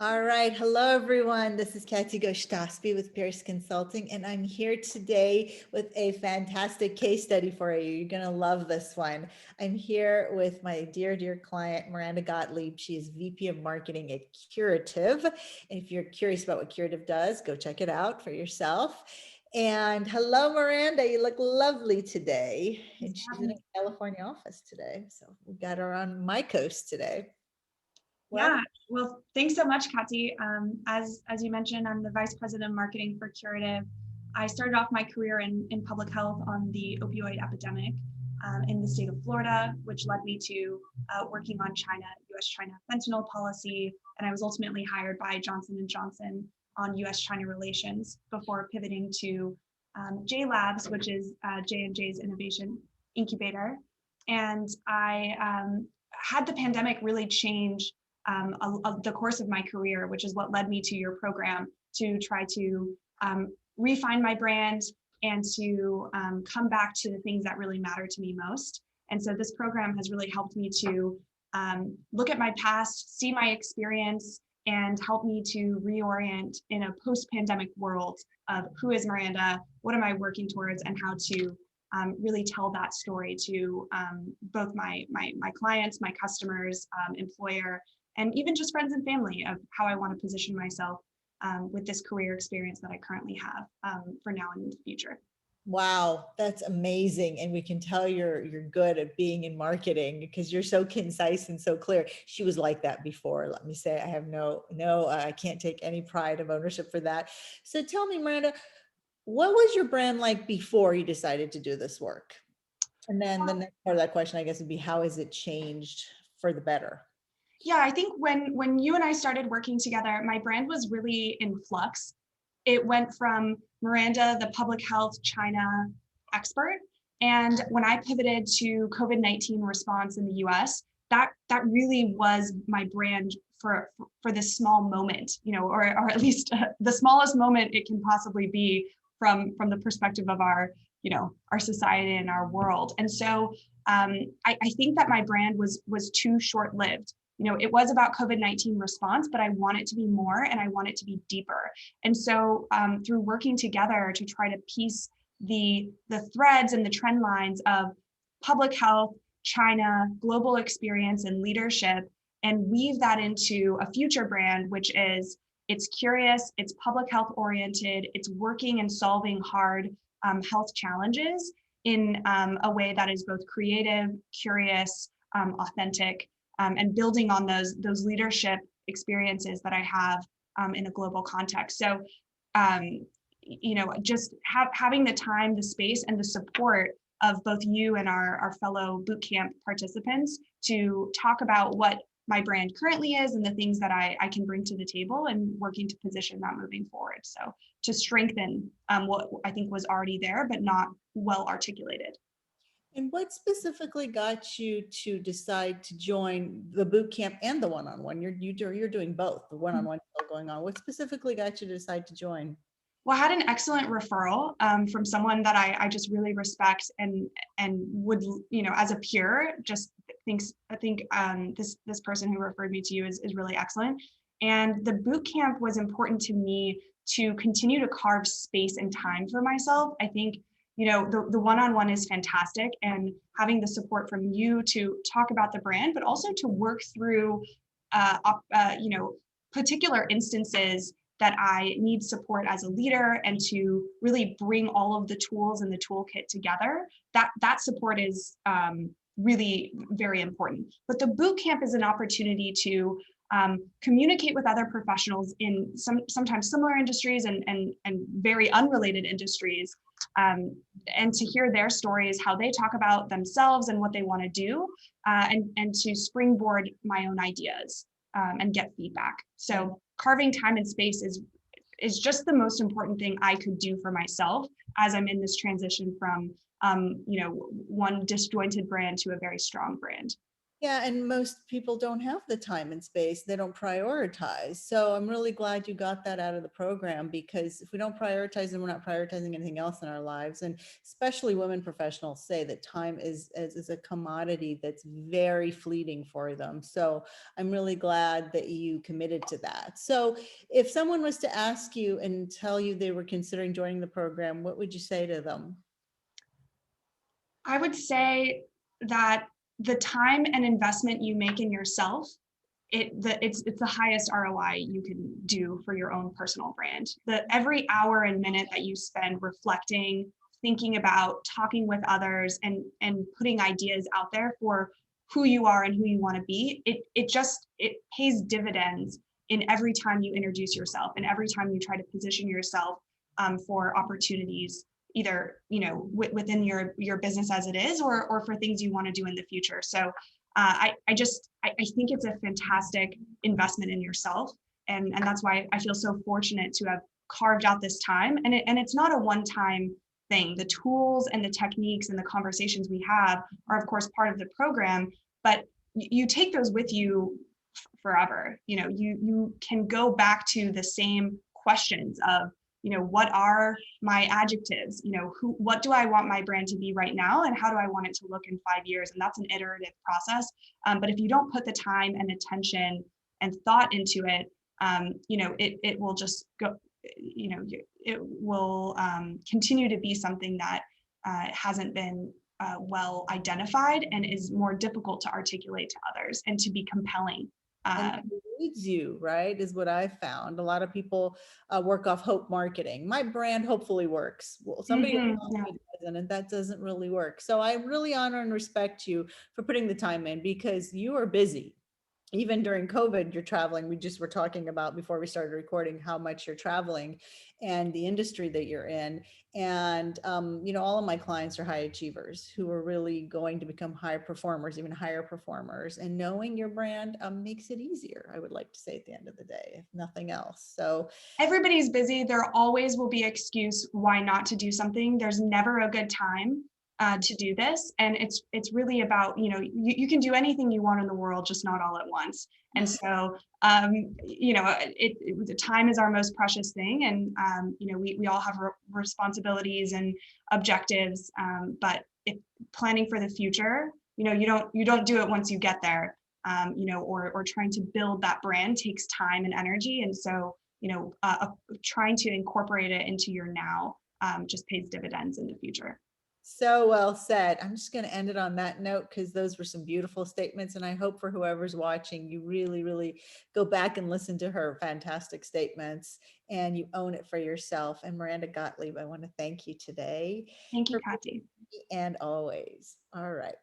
All right. Hello, everyone. This is Katy with Pierce Consulting, and I'm here today with a fantastic case study for you. You're going to love this one. I'm here with my dear client, Miranda Gottlieb. She is VP of Marketing at Curative. And if you're curious about what Curative does, go check it out for yourself. And hello, Miranda. You look lovely today. Thanks And for she's having in a me. California office today. So we got her on my coast today. Yeah, Welcome. well, thanks so much, Katy. As you mentioned, I'm the Vice President of Marketing for Curative. I started off my career in public health on the opioid epidemic in the state of Florida, which led me to working on U.S.-China fentanyl policy, and I was ultimately hired by Johnson & Johnson on U.S.-China relations before pivoting to J Labs, which is J&J's innovation incubator. And I had the pandemic really change the course of my career, which is what led me to your program to try to refine my brand and to come back to the things that really matter to me most. And so this program has really helped me to look at my past, see my experience, and help me to reorient in a post-pandemic world of who is Miranda, what am I working towards, and how to really tell that story to both my clients, my customers, employer, and even just friends and family of how I want to position myself with this career experience that I currently have for now and in the future. Wow, that's amazing. And we can tell you're good at being in marketing because you're so concise and so clear. She was like that before. Let me say, I have I can't take any pride of ownership for that. So tell me, Miranda, what was your brand like before you decided to do this work? And then the next part of that question, I guess, would be how has it changed for the better? Yeah, I think when you and I started working together, my brand was really in flux. It went from Miranda, the public health China expert, and when I pivoted to COVID-19 response in the US, that really was my brand for this small moment, or at least the smallest moment it can possibly be from the perspective of our society and our world. And so I think that my brand was too short lived. It was about COVID-19 response, but I want it to be more and I want it to be deeper. And so through working together to try to piece the threads and the trend lines of public health, China, global experience, and leadership, and weave that into a future brand, which is it's curious, it's public health oriented, it's working and solving hard health challenges in a way that is both creative, curious, authentic, and building on those leadership experiences that I have in a global context. So, just having the time, the space, and the support of both you and our fellow bootcamp participants to talk about what my brand currently is and the things that I can bring to the table and working to position that moving forward. So to strengthen what I think was already there, but not well articulated. And what specifically got you to decide to join the boot camp and the one-on-one? You're doing both, the one-on-one still going on. What specifically got you to decide to join? Well, I had an excellent referral from someone that I just really respect and would, as a peer, just I think this person who referred me to you is really excellent. And the boot camp was important to me to continue to carve space and time for myself. I think, the one-on-one is fantastic, and having the support from you to talk about the brand, but also to work through, particular instances that I need support as a leader and to really bring all of the tools in the toolkit together. That support is really very important. But the boot camp is an opportunity to communicate with other professionals in sometimes similar industries and very unrelated industries, and to hear their stories, how they talk about themselves and what they want to do, and to springboard my own ideas and get feedback. So carving time and space is just the most important thing I could do for myself as I'm in this transition from one disjointed brand to a very strong brand. Yeah, and most people don't have the time and space. They don't prioritize. So I'm really glad you got that out of the program, because if we don't prioritize, then we're not prioritizing anything else in our lives. And especially women professionals say that time is a commodity that's very fleeting for them. So I'm really glad that you committed to that. So if someone was to ask you and tell you they were considering joining the program, what would you say to them? I would say that the time and investment you make in yourself, it's the highest ROI you can do for your own personal brand. The every hour and minute that you spend reflecting, thinking about, talking with others, and putting ideas out there for who you are and who you want to be, it pays dividends in every time you introduce yourself and every time you try to position yourself for opportunities, either within your business as it is, or for things you want to do in the future. So I think it's a fantastic investment in yourself, and that's why I feel so fortunate to have carved out this time. And it's not a one-time thing. The tools and the techniques and the conversations we have are of course part of the program, but you take those with you forever. You can go back to the same questions of, what are my adjectives, what do I want my brand to be right now, and how do I want it to look in 5 years? And that's an iterative process. But if you don't put the time and attention and thought into it, it will just go, it will continue to be something that hasn't been well identified and is more difficult to articulate to others and to be compelling. And uh, leads you, right, is what I found. A lot of people work off hope marketing. My brand hopefully works. Well, somebody else tells yeah. me it doesn't, and that doesn't really work. So I really honor and respect you for putting the time in, because you are busy. Even during COVID, you're traveling. We just were talking about before we started recording how much you're traveling and the industry that you're in. And, all of my clients are high achievers who are really going to become high performers, even higher performers. And knowing your brand makes it easier, I would like to say, at the end of the day, if nothing else. So Everybody's busy. There always will be an excuse why not to do something. There's never a good time to do this, and it's really about, you can do anything you want in the world, just not all at once. And so the time is our most precious thing, and we all have responsibilities and objectives, but if planning for the future, you don't do it once you get there. Or trying to build that brand takes time and energy, and so trying to incorporate it into your now just pays dividends in the future. so well said. I'm just going to end it on that note, because those were some beautiful statements. And I hope for whoever's watching, you really, really go back and listen to her fantastic statements and you own it for yourself. And Miranda Gottlieb, I want to thank you today Thank you, for Katy. being, and always. All right.